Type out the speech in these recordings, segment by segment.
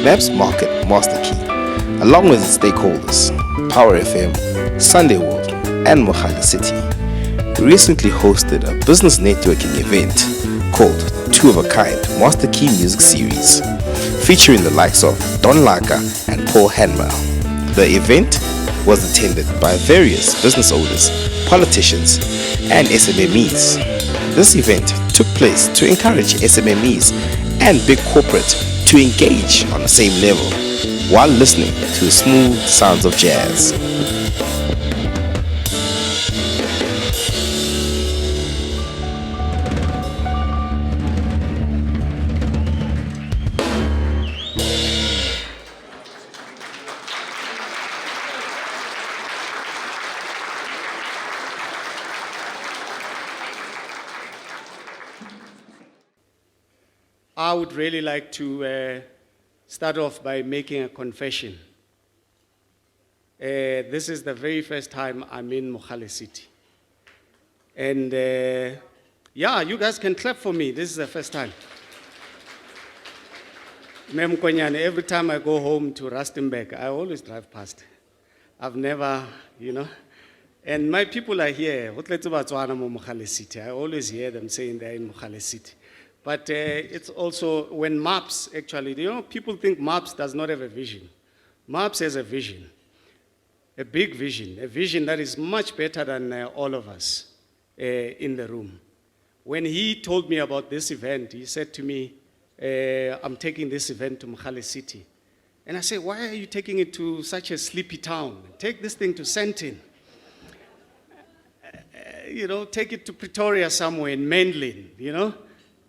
Maps Market Masterkey, along with its stakeholders, Power FM, Sunday World, and Mogale City, recently hosted a business networking event called Two of a Kind Masterkey Music Series, featuring the likes of Laka and Hanmer. The event was attended by various business owners, politicians, and SMMEs. This event took place to encourage SMMEs and big corporate to engage on the same level while listening to the smooth sounds of jazz. I would really like to start off by making a confession. This is the very first time I'm in Mogale City. And yeah, you guys can clap for me. This is the first time. Mem Konyane, every time I go home to Rustenburg, I always drive past. I've never, and my people are here. Mogale City. I always hear them saying they're in Mogale City. But it's also when MAPS, actually, people think MAPS does not have a vision. MAPS has a vision, a big vision, a vision that is much better than all of us in the room. When he told me about this event, he said to me, I'm taking this event to Mogale City. And I said, why are you taking it to such a sleepy town? Take this thing to Sentin. Take it to Pretoria somewhere in mainland,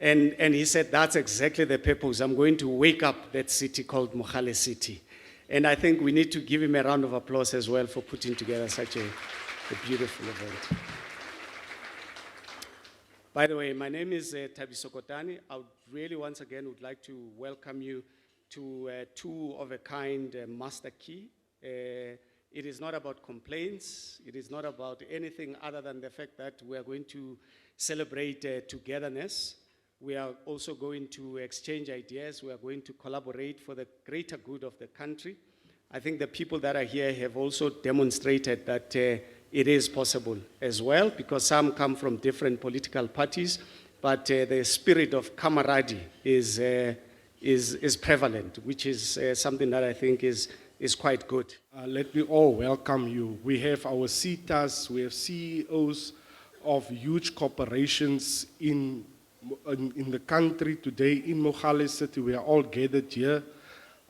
And he said, that's exactly the purpose. I'm going to wake up that city called Mogale City. And I think we need to give him a round of applause as well for putting together such a beautiful event. By the way, my name is Thabiso Kotane. I would really once again would like to welcome you to Two of a Kind Masterkey. It is not about complaints. It is not about anything other than the fact that we are going to celebrate togetherness. We are also going to exchange ideas. We are going to collaborate for the greater good of the country. I think the people that are here have also demonstrated that it is possible as well, because some come from different political parties, but the spirit of camaraderie is prevalent, which is something that I think is quite good. Let me all welcome you. We have our CETAs, we have CEOs of huge corporations in the country today, in Mogale City. We are all gathered here.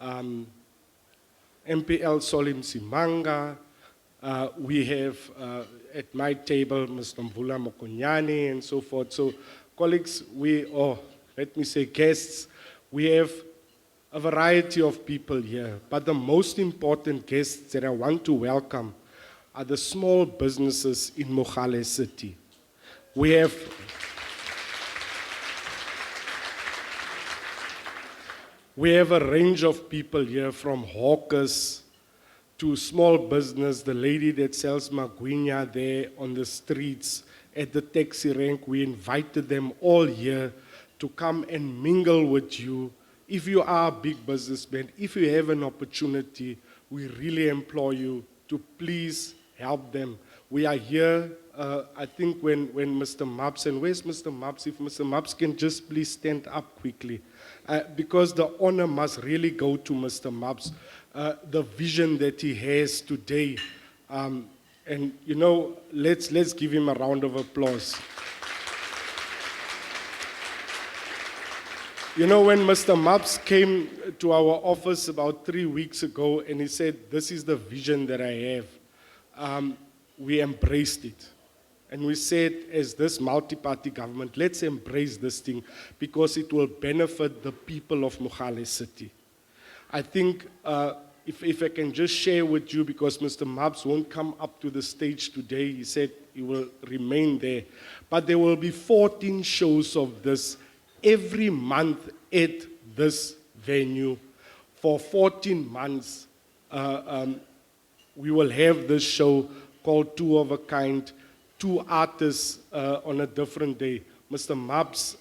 MPL Solim Simanga. We have at my table Mr. Mvula Mokonyane and so forth. So colleagues, let me say guests, we have a variety of people here. But the most important guests that I want to welcome are the small businesses in Mogale City. We have a range of people here, from hawkers to small business, the lady that sells magwinya there on the streets at the taxi rank. We invited them all here to come and mingle with you. If you are a big businessman, if you have an opportunity, we really implore you to please help them. We are here, I think when Mr. Maps, and where's Mr. Maps? If Mr. Maps can just please stand up quickly. Because the honor must really go to Mr. Maps, the vision that he has today. And let's give him a round of applause. When Mr. Maps came to our office about 3 weeks ago and he said, this is the vision that I have, we embraced it. And we said, as this multi-party government, let's embrace this thing because it will benefit the people of Mogale City. I think if I can just share with you, because Mr. Maps won't come up to the stage today, he said he will remain there. But there will be 14 shows of this every month at this venue. For 14 months, we will have this show called Two of a Kind, two artists on a different day. Mr. Mabs,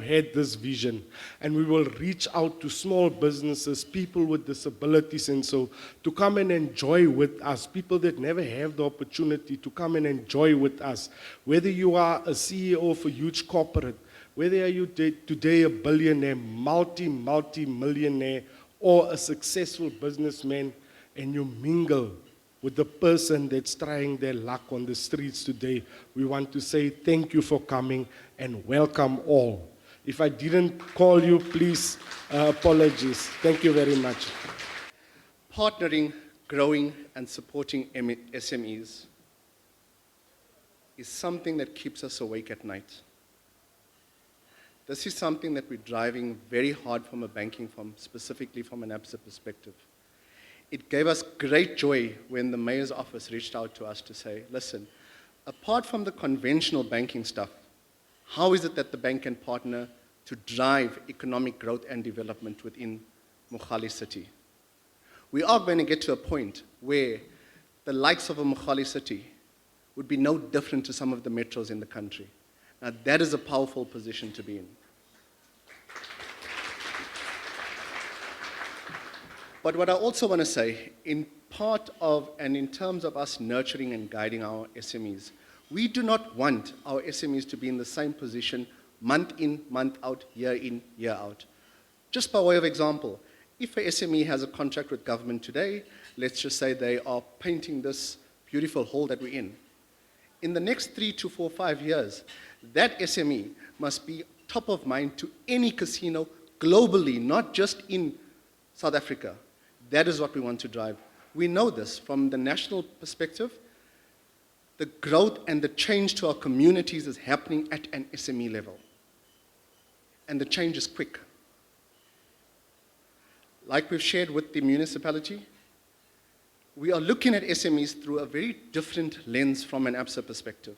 had this vision, and we will reach out to small businesses, people with disabilities, and so to come and enjoy with us, people that never have the opportunity to come and enjoy with us. Whether you are a CEO of a huge corporate, whether you today a billionaire, multi-millionaire, or a successful businessman, and you mingle with the person that's trying their luck on the streets today, we want to say thank you for coming and welcome all. If I didn't call you, please, apologies. Thank you very much. Partnering, growing, and supporting SMEs is something that keeps us awake at night. This is something that we're driving very hard from a banking firm, specifically from an ABSA perspective. It gave us great joy when the mayor's office reached out to us to say, listen, apart from the conventional banking stuff, how is it that the bank can partner to drive economic growth and development within Mogale City? We are going to get to a point where the likes of a Mogale City would be no different to some of the metros in the country. Now, that is a powerful position to be in. But what I also want to say, in part of and in terms of us nurturing and guiding our SMEs, we do not want our SMEs to be in the same position month in, month out, year in, year out. Just by way of example, if a SME has a contract with government today, let's just say they are painting this beautiful hall that we're in. In the next 3 to 4, 5 years, that SME must be top of mind to any casino globally, not just in South Africa. That is what we want to drive. We know this from the national perspective. The growth and the change to our communities is happening at an SME level. And the change is quick. Like we've shared with the municipality, we are looking at SMEs through a very different lens from an ABSA perspective.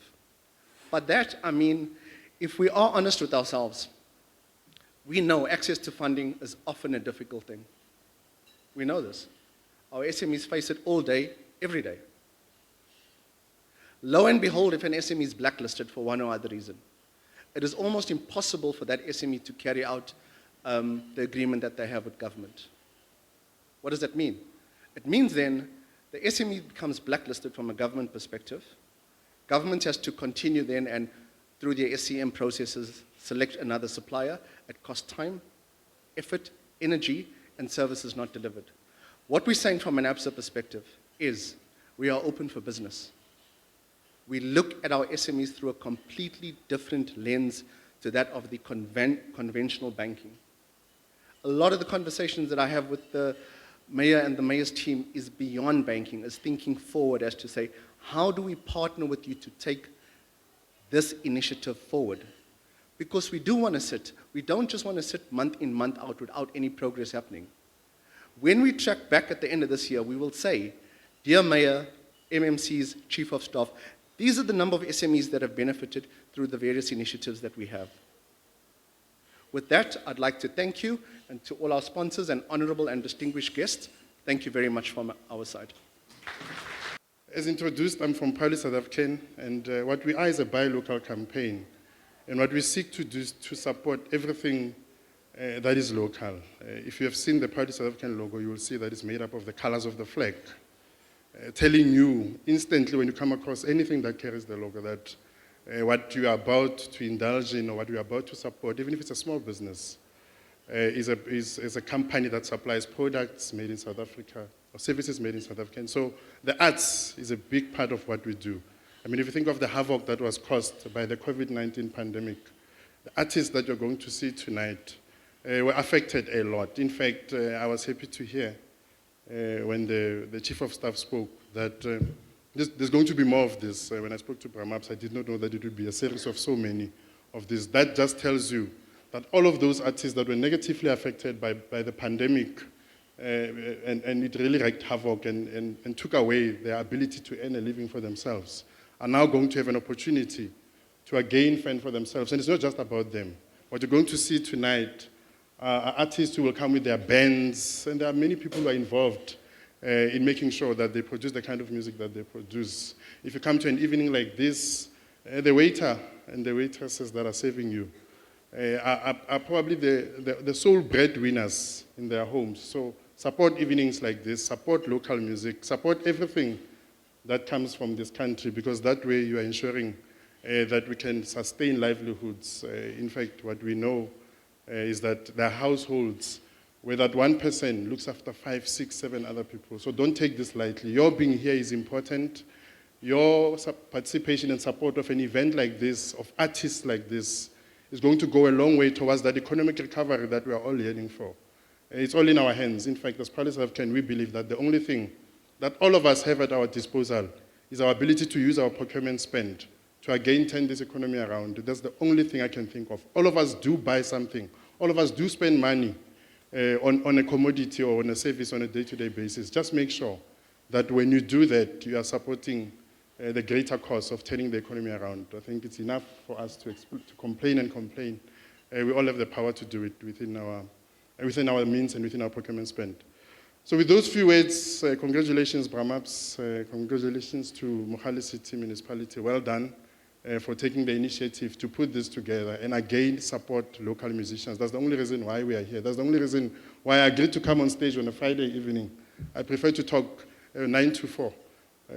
But that, I mean, if we are honest with ourselves, we know access to funding is often a difficult thing. We know this. Our SMEs face it all day, every day. Lo and behold, if an SME is blacklisted for one or other reason, it is almost impossible for that SME to carry out the agreement that they have with government. What does that mean? It means then the SME becomes blacklisted from a government perspective. Government has to continue then and through their SCM processes select another supplier. It costs time, effort, energy, and services not delivered. What we're saying from an ABSA perspective is we are open for business. We look at our SMEs through a completely different lens to that of the conventional banking. A lot of the conversations that I have with the mayor and the mayor's team is beyond banking, is thinking forward as to say, how do we partner with you to take this initiative forward? Because we do want to sit. We don't just want to sit month in, month out without any progress happening. When we track back at the end of this year, we will say, dear Mayor, MMC's Chief of Staff, these are the number of SMEs that have benefited through the various initiatives that we have. With that, I'd like to thank you, and to all our sponsors and honorable and distinguished guests, thank you very much from our side. As introduced, I'm from Proudly South African, and what we are is a buy local campaign. And what we seek to do is to support everything that is local. If you have seen the Proudly South African logo, you will see that it's made up of the colors of the flag, telling you instantly when you come across anything that carries the logo that what you are about to indulge in or what you are about to support, even if it's a small business, is a company that supplies products made in South Africa or services made in South Africa. And so the arts is a big part of what we do. I mean, if you think of the havoc that was caused by the COVID-19 pandemic, the artists that you're going to see tonight were affected a lot. In fact, I was happy to hear when the Chief of Staff spoke that there's going to be more of this. When I spoke to Bramaps, I did not know that it would be a series of so many of this. That just tells you that all of those artists that were negatively affected by the pandemic and it really wreaked havoc and took away their ability to earn a living for themselves are now going to have an opportunity to again fend for themselves. And it's not just about them. What you're going to see tonight are artists who will come with their bands, and there are many people who are involved in making sure that they produce the kind of music that they produce. If you come to an evening like this, the waiter and the waitresses that are serving you are probably the sole breadwinners in their homes. So support evenings like this, support local music, support everything that comes from this country, because that way you are ensuring that we can sustain livelihoods. In fact, what we know is that there are households where that one person looks after 5, 6, 7 other people. So don't take this lightly. Your being here is important. Your participation and support of an event like this, of artists like this, is going to go a long way towards that economic recovery that we are all yearning for. It's all in our hands. In fact, as Proudly South African, we believe that the only thing that all of us have at our disposal is our ability to use our procurement spend to again turn this economy around. That's the only thing I can think of. All of us do buy something. All of us do spend money on a commodity or on a service on a day-to-day basis. Just make sure that when you do that, you are supporting the greater cause of turning the economy around. I think it's enough for us to complain and complain. We all have the power to do it within our means and within our procurement spend. So with those few words, congratulations, Brahmaps. Congratulations to Mohale City Municipality. Well done for taking the initiative to put this together and again support local musicians. That's the only reason why we are here. That's the only reason why I agreed to come on stage on a Friday evening. I prefer to talk 9 to 4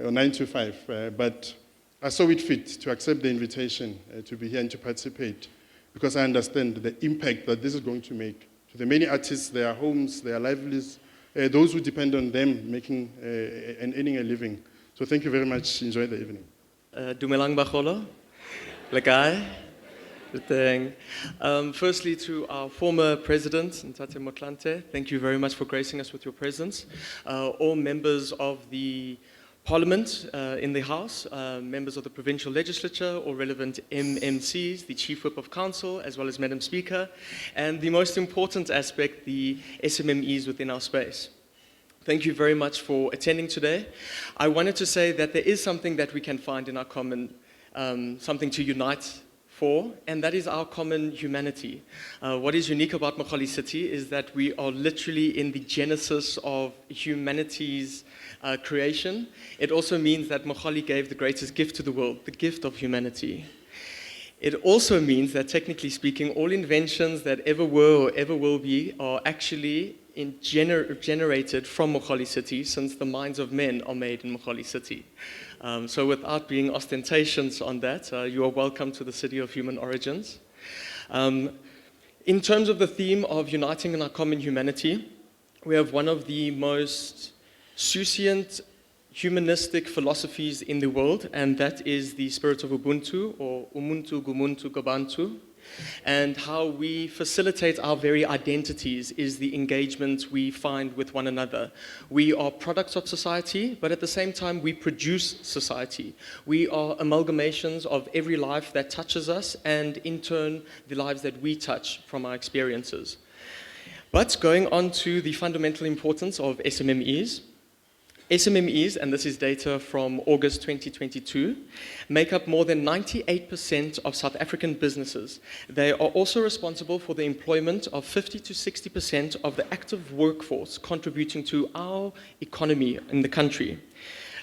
or 9 to 5, but I saw it fit to accept the invitation to be here and to participate, because I understand the impact that this is going to make to the many artists, their homes, their livelihoods, those who depend on them making and earning a living. So thank you very much. Enjoy the evening. Dumelang Bagolo, Laka. Firstly, to our former president, Ntate Motlanthe, thank you very much for gracing us with your presence. All members of the Parliament in the House, members of the Provincial Legislature, or relevant MMCs, the Chief Whip of Council, as well as Madam Speaker, and the most important aspect, the SMMEs within our space. Thank you very much for attending today. I wanted to say that there is something that we can find in our common, something to unite for, and that is our common humanity. What is unique about Mohale City is that we are literally in the genesis of humanity's creation. It also means that Mohale gave the greatest gift to the world, the gift of humanity. It also means that, technically speaking, all inventions that ever were or ever will be are actually generated from Mohale City, since the minds of men are made in Mohale City. So without being ostentatious on that, you are welcome to the city of human origins. In terms of the theme of uniting in our common humanity, we have one of the most succinct humanistic philosophies in the world, and that is the spirit of Ubuntu, or Umuntu Gumuntu Gabantu. And how we facilitate our very identities is the engagement we find with one another. We are products of society, but at the same time we produce society. We are amalgamations of every life that touches us, and in turn the lives that we touch from our experiences. But going on to the fundamental importance of SMMEs. SMMEs, and this is data from August 2022, make up more than 98% of South African businesses. They are also responsible for the employment of 50 to 60% of the active workforce, contributing to our economy in the country.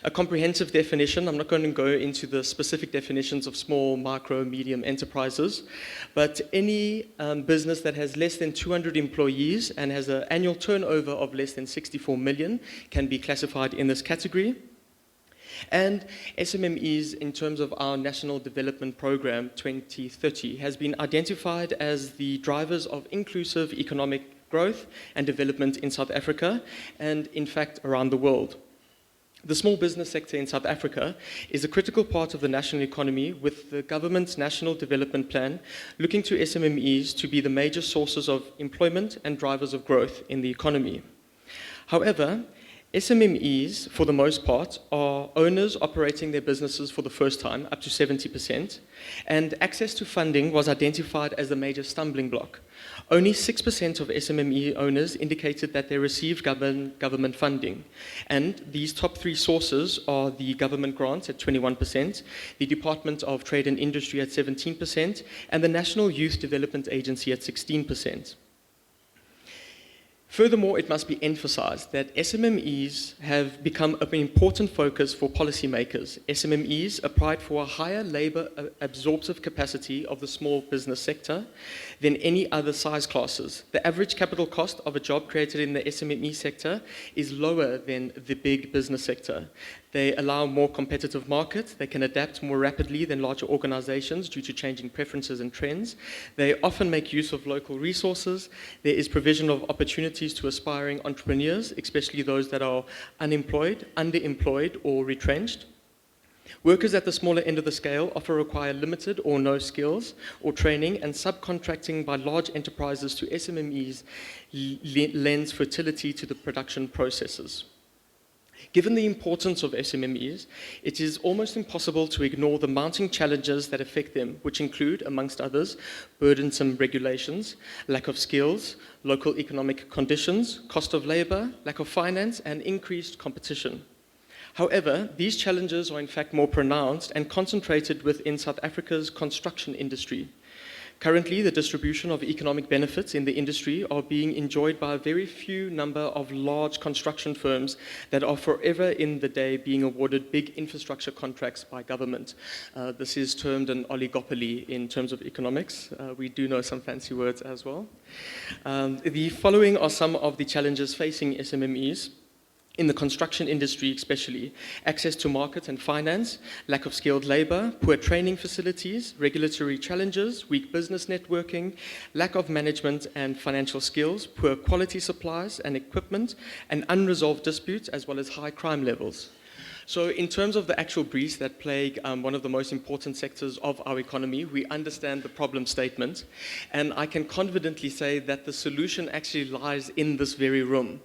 A comprehensive definition, I'm not going to go into the specific definitions of small, micro, medium enterprises, but any business that has less than 200 employees and has an annual turnover of less than 64 million can be classified in this category. And SMMEs, in terms of our National Development Program 2030, has been identified as the drivers of inclusive economic growth and development in South Africa and, in fact, around the world. The small business sector in South Africa is a critical part of the national economy, with the government's National Development Plan looking to SMMEs to be the major sources of employment and drivers of growth in the economy. However, SMMEs, for the most part, are owners operating their businesses for the first time, up to 70%, and access to funding was identified as the major stumbling block. Only 6% of SMME owners indicated that they received government funding, and these top three sources are the government grants at 21%, the Department of Trade and Industry at 17%, and the National Youth Development Agency at 16%. Furthermore, it must be emphasized that SMMEs have become an important focus for policymakers. SMMEs applied for a higher labor absorptive capacity of the small business sector than any other size classes. The average capital cost of a job created in the SMME sector is lower than the big business sector. They allow more competitive markets. They can adapt more rapidly than larger organizations due to changing preferences and trends. They often make use of local resources. There is provision of opportunities to aspiring entrepreneurs, especially those that are unemployed, underemployed, or retrenched. Workers at the smaller end of the scale often require limited or no skills or training, and subcontracting by large enterprises to SMMEs lends fertility to the production processes. Given the importance of SMMEs, it is almost impossible to ignore the mounting challenges that affect them, which include, amongst others, burdensome regulations, lack of skills, local economic conditions, cost of labor, lack of finance, and increased competition. However, these challenges are in fact more pronounced and concentrated within South Africa's construction industry. Currently, the distribution of economic benefits in the industry are being enjoyed by a very few number of large construction firms that are forever in the day being awarded big infrastructure contracts by government. This is termed an oligopoly in terms of economics. We do know some fancy words as well. The following are some of the challenges facing SMMEs. In the construction industry especially: access to market and finance, lack of skilled labor, poor training facilities, regulatory challenges, weak business networking, lack of management and financial skills, poor quality supplies and equipment, and unresolved disputes, as well as high crime levels. So in terms of the actual briefs that plague one of the most important sectors of our economy, we understand the problem statement, and I can confidently say that the solution actually lies in this very room.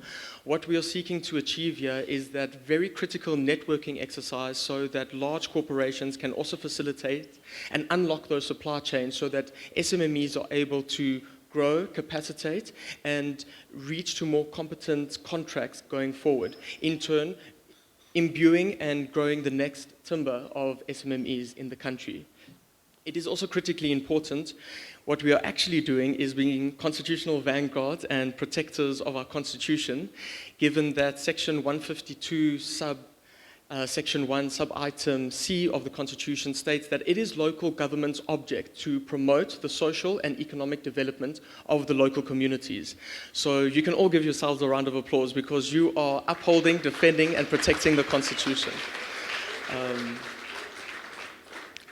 What we are seeking to achieve here is that very critical networking exercise so that large corporations can also facilitate and unlock those supply chains so that SMMEs are able to grow, capacitate, and reach to more competent contracts going forward. In turn, imbuing and growing the next timber of SMMEs in the country. It is also critically important. What we are actually doing is being constitutional vanguards and protectors of our constitution, given that Section 152 Section 1 sub-item C of the Constitution states that it is local government's object to promote the social and economic development of the local communities. So you can all give yourselves a round of applause because you are upholding, defending, and protecting the Constitution.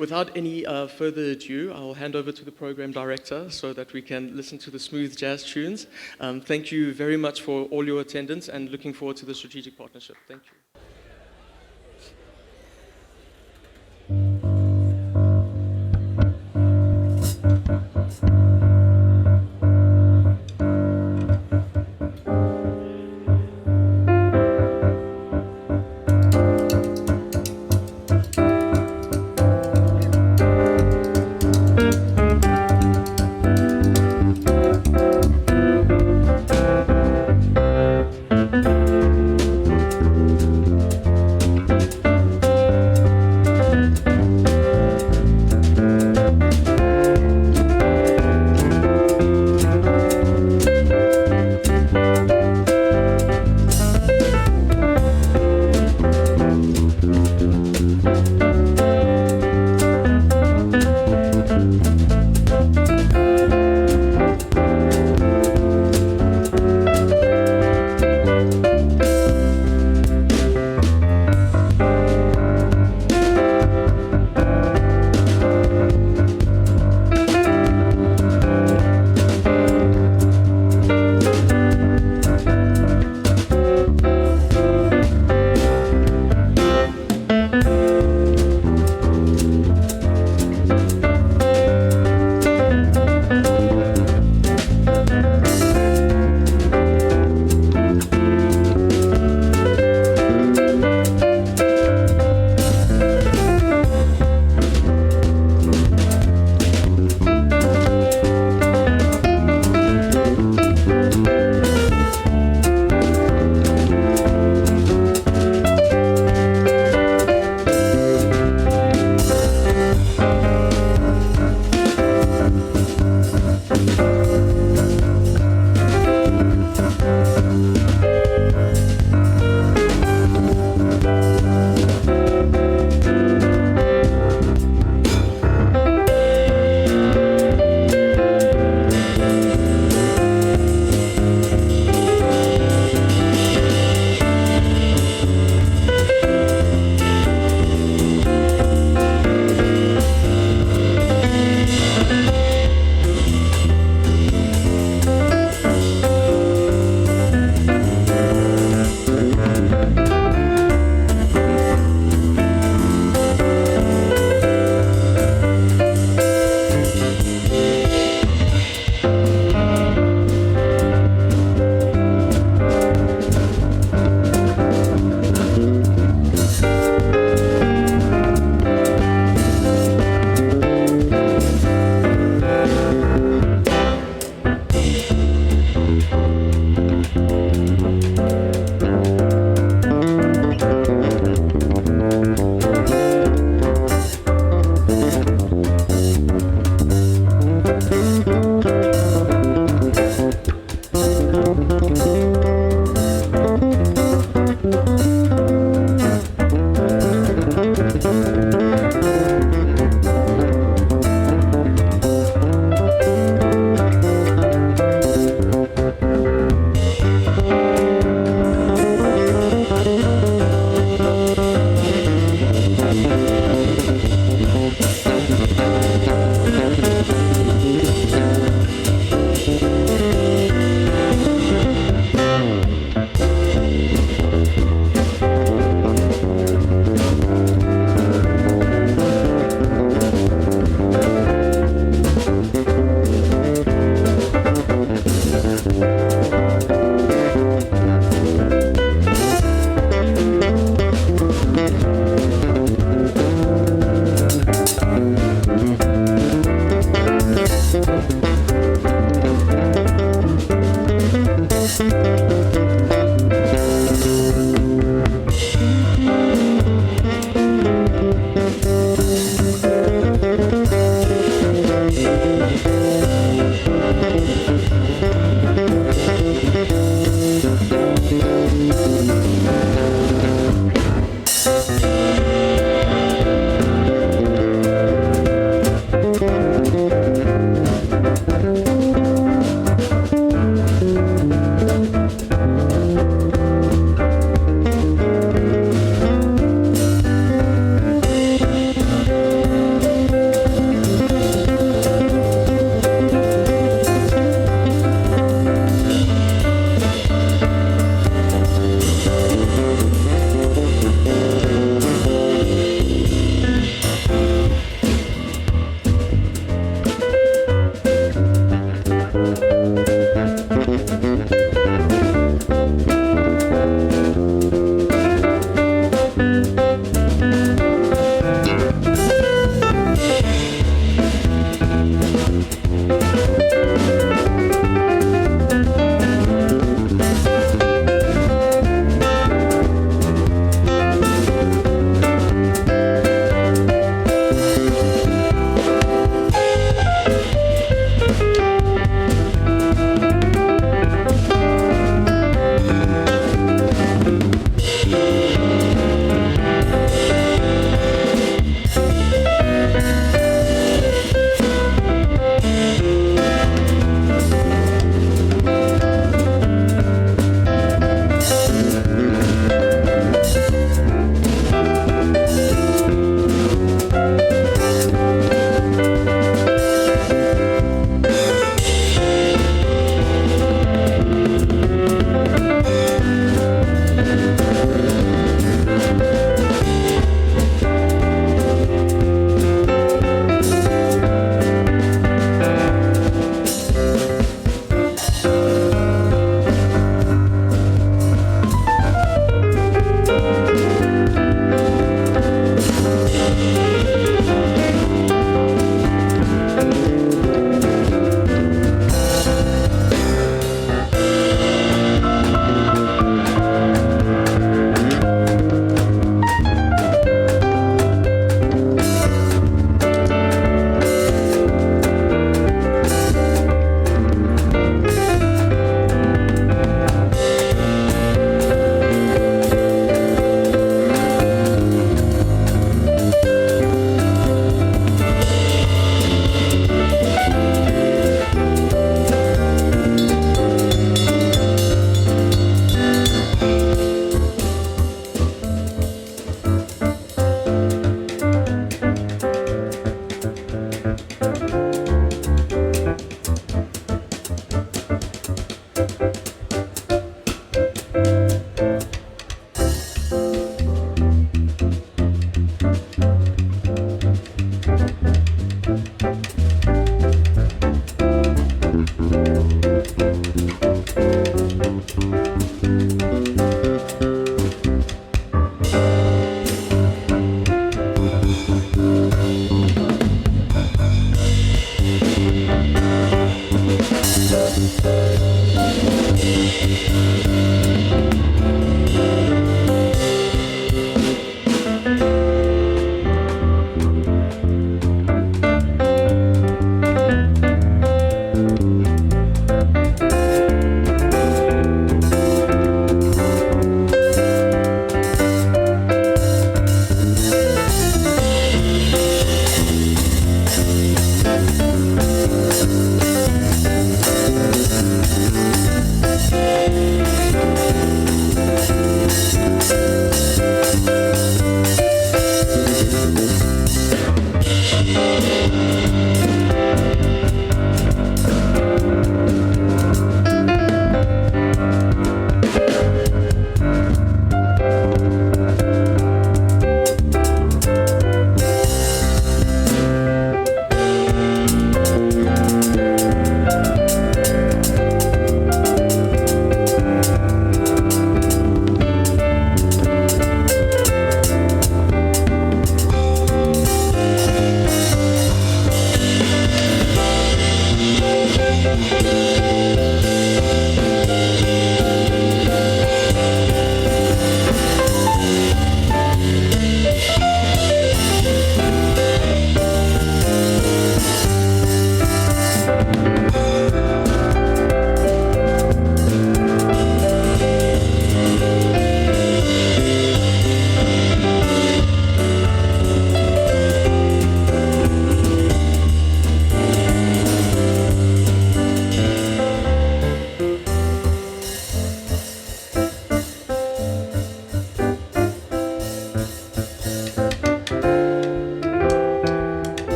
Without any further ado, I'll hand over to the program director so that we can listen to the smooth jazz tunes. Thank you very much for all your attendance and looking forward to the strategic partnership. Thank you.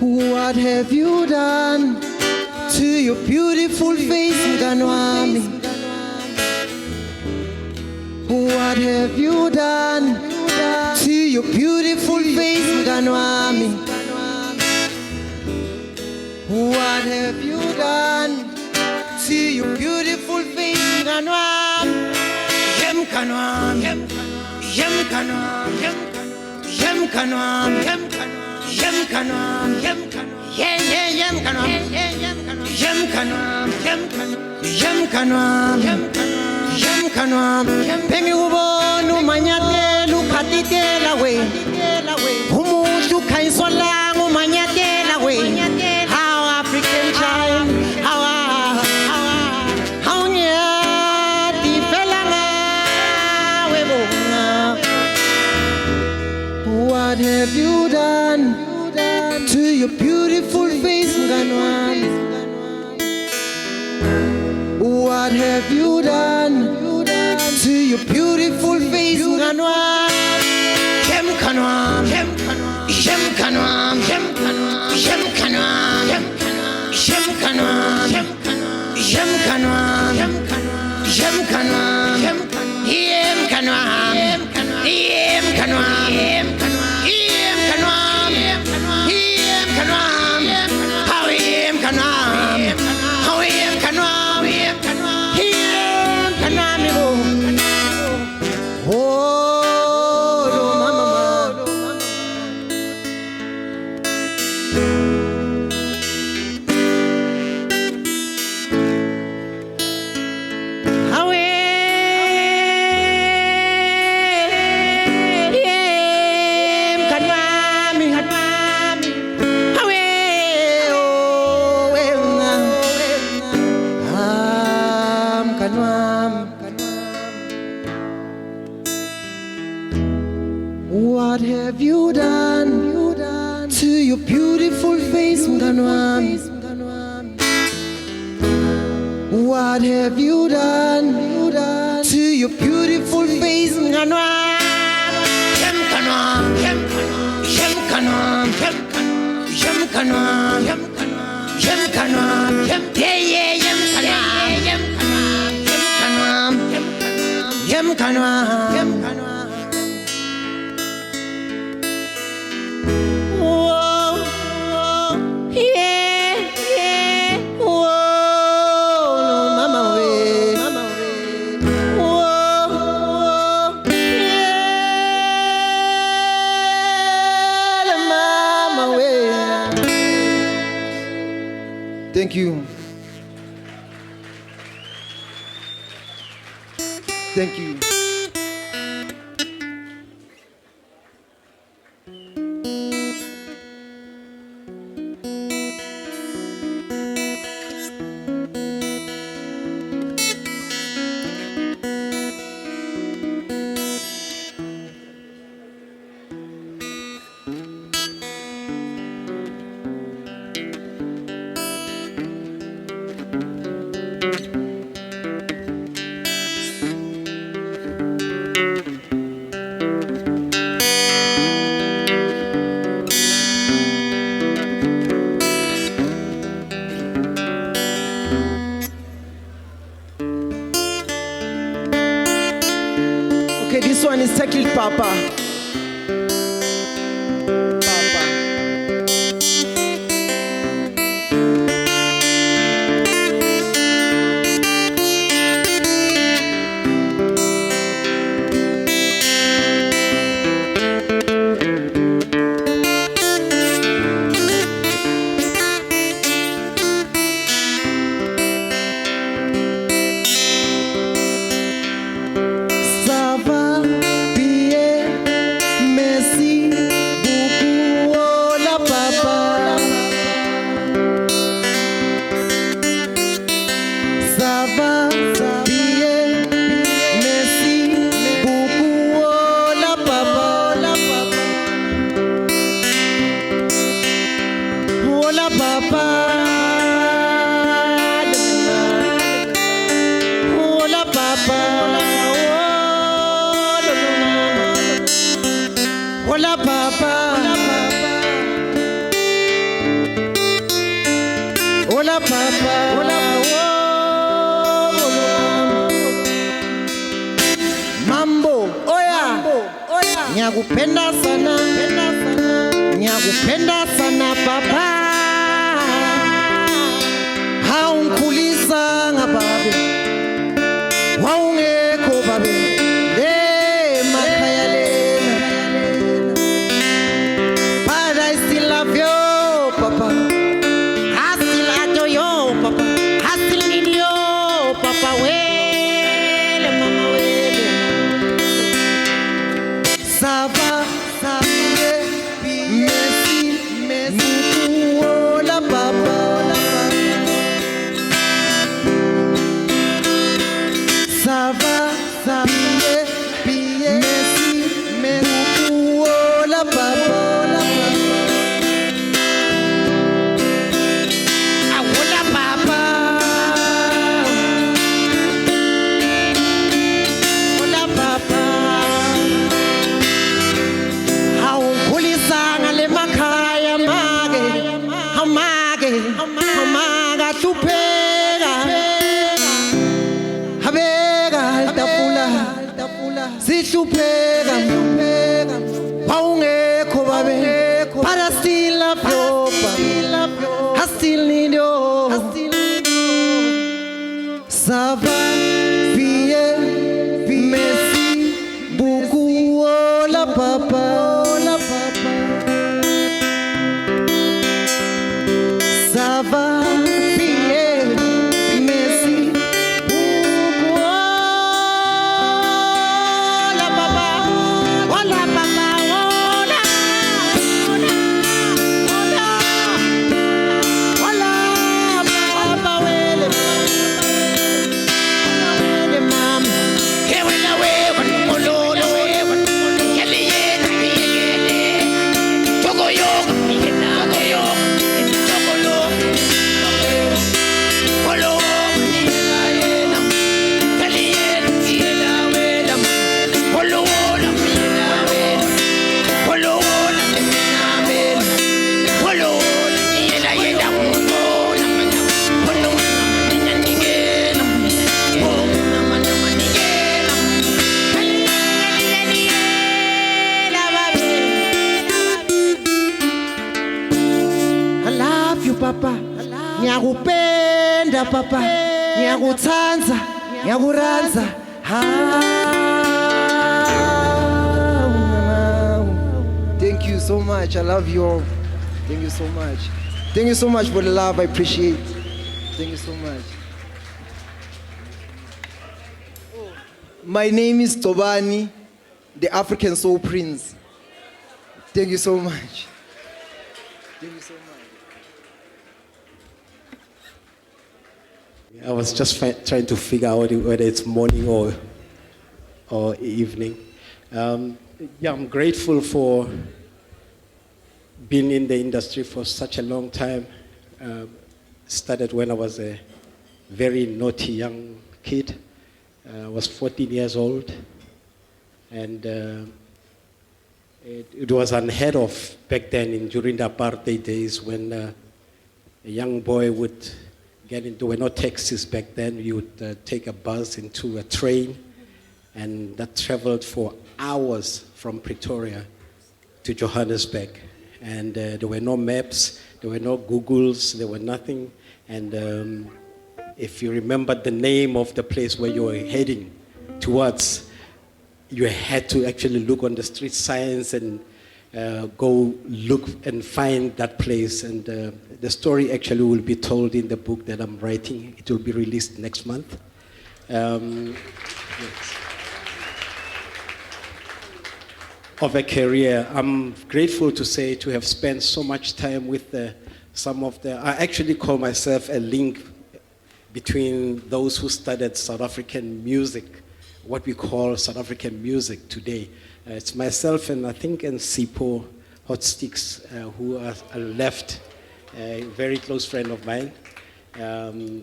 What have you done to your beautiful face, Mganwami? What have you done to your beautiful face, Mganwami? What have you done to your beautiful face, Mganwami? Yem Kanwami, Yem Kanwami, Yem Kanwami, Yem Kanwami, Yem Kanwami, Yem Kanwami, Pengi ubonu manyatela ukhatitela we, umuntu khayisola ngumanyatela we. How African child, how nyati felanga we bona. What have you done to your beautiful face, Mganwami? What have you done to your beautiful face, Mganwami? Yem Kanwami, Yem Kanwami, Yem Kanwami, Yem Kanwami, Yem Kanwami, Yem Kanwami, Yem Kanwami, Yem Kanwami, Yem Kanwami, Yem Kanwami, Yem Kanwami, how Yem Kanwami, how Yem Kanwami, Yem Kanwami, oh. What have you done to your beautiful face, mngani wami? What have you done to your beautiful face, mngani wami? Thank you. Thank you. Okay, this one is titled Papa. Papa. Sava, Pierre, Messi, Buku, Ola, Papa. Sava, Pierre, Messi, Buku, Ola, Papa. Ola, Papa. Ola, Papa. Hola papa, hola papa, hola mambo, oya, nyakupenda sana, nyakupenda sana papa, haunkulisa ngababe, waungeko babe, le makaya lena. But I still love you, Papa. I still adore you, Papa. I still need you, Papa. Wele, mama, wele. Sava, Sava, Messi, Messi, Ola, Papa. Sava, Sava, Messi, Messi, Ola, Papa. Sihlupeka wawungekho babe, but I still love you, I still need you. Sava, Vie, Messi, Buku, Ola, Papa. Sava, Vie, Messi, Buku, Ola, Papa. Ola, Papa, Ola. Ola, Papa, Wele. ngiyakupenda papa ngiyakuthanza ngiyakuranza thank you so much. I love you all. Thank you so much. Thank you so much for the love. I appreciate it. Thank you so much. My name is Tobani, the African Soul Prince. Thank you so much. Thank you so much. I was just trying to figure out whether it's morning or evening. Yeah, I'm grateful for being in the industry for such a long time. Started when I was a very naughty young kid. I was 14 years old, and it was unheard of back then during the apartheid days when a young boy would get into, there were no taxis back then, you would take a bus into a train, and that traveled for hours from Pretoria to Johannesburg. And there were no maps, there were no Googles, there were nothing. And if you remember the name of the place where you were heading towards, you had to actually look on the street signs and go look and find that place. And the story actually will be told in the book that I'm writing. It will be released next month. Yes. Of a career, I'm grateful to say to have spent so much time with some of the, I actually call myself a link between those who studied South African music, what we call South African music today. It's myself and I think Sipo Hot Sticks who are left, a very close friend of mine,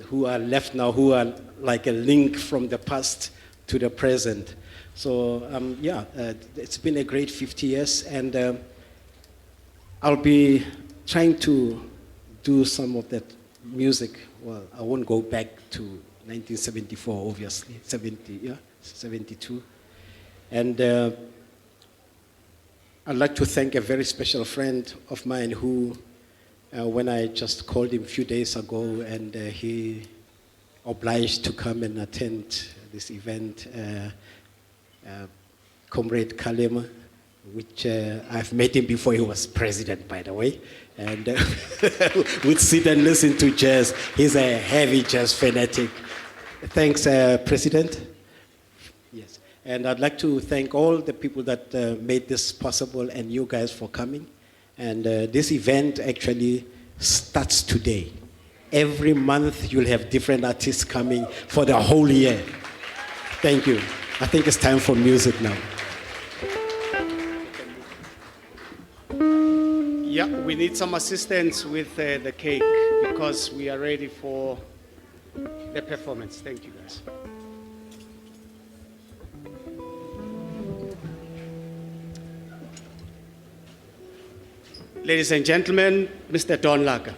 who are left now, who are like a link from the past to the present. So yeah, it's been a great 50 years, and I'll be trying to do some of that music. Well, I won't go back to 1974, obviously, 72. And I'd like to thank a very special friend of mine who, when I just called him a few days ago, and he obliged to come and attend this event, Comrade Kalema, which I've met him before he was president, by the way, and would sit and listen to jazz. He's a heavy jazz fanatic. Thanks, President. Yes, and I'd like to thank all the people that made this possible and you guys for coming. And this event actually starts today. Every month you'll have different artists coming for the whole year. Thank you. I think it's time for music now. Yeah, we need some assistance with the cake because we are ready for the performance. Thank you, guys. Ladies and gentlemen, Mr. Don Laka.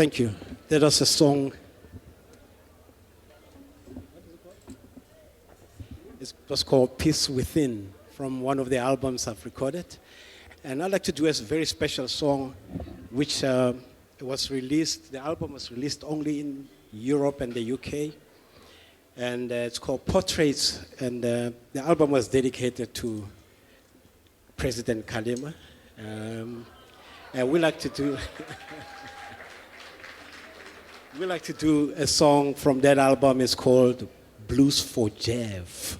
Thank you. That was a song. It was called Peace Within from one of the albums I've recorded. And I'd like to do a very special song which was released, the album was released only in Europe and the UK. And it's called Portraits. And the album was dedicated to President Kgalema. And we like to do... we like to do a song from that album. It's called Blues for Jeff.